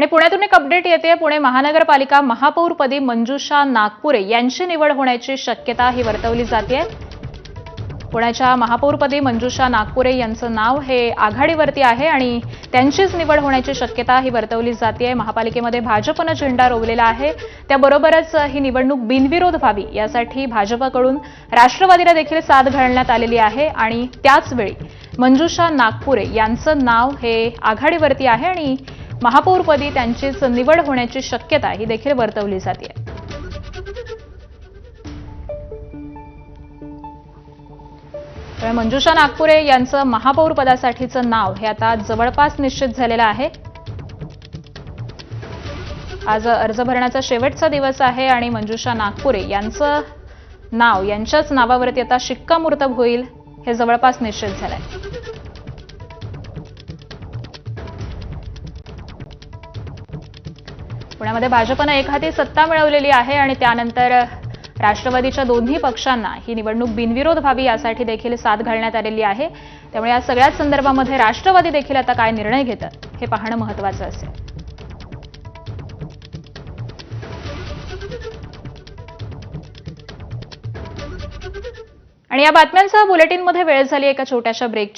आणि पुण्यातून एक अपडेट येते. पुणे महानगरपालिका महापौरपदी मंजुषा नागपुरे यांची निवड होण्याची शक्यता ही वर्तवली जाते. पुण्याच्या महापौरपदी मंजुषा नागपुरे यांचं नाव हे आघाडीवरती आहे आणि त्यांचीच निवड होण्याची शक्यता ही वर्तवली जाते. महापालिकेमध्ये भाजपनं झेंडा रोवलेला आहे. त्याबरोबरच ही निवडणूक बिनविरोध व्हावी यासाठी भाजपकडून राष्ट्रवादीला देखील साथ घालण्यात आलेली आहे आणि त्याचवेळी मंजुषा नागपुरे यांचं नाव हे आघाडीवरती आहे आणि महापौरपदी त्यांचीच निवड होण्याची शक्यता ही देखील वर्तवली जाते. मंजुषा नागपुरे यांचं महापौरपदासाठीचं नाव हे आता जवळपास निश्चित झालेलं आहे. आज अर्ज भरण्याचा शेवटचा दिवस आहे आणि मंजुषा नागपुरे यांचं नाव यांच्याच नावावरती आता शिक्कामोर्तब होईल हे जवळपास निश्चित झालंय. पुण्यामध्ये भाजपनं एकहाती सत्ता मिळवलेली आहे आणि त्यानंतर राष्ट्रवादीच्या दोन्ही पक्षांना ही निवडणूक बिनविरोध व्हावी यासाठी देखील साथ घालण्यात आलेली आहे. त्यामुळे या सगळ्याच संदर्भामध्ये राष्ट्रवादी देखील आता काय निर्णय घेतात हे पाहणं महत्त्वाचं असेल. आणि या बातम्यांसह बुलेटिनमध्ये वेळ झाली एका छोट्याशा ब्रेकची.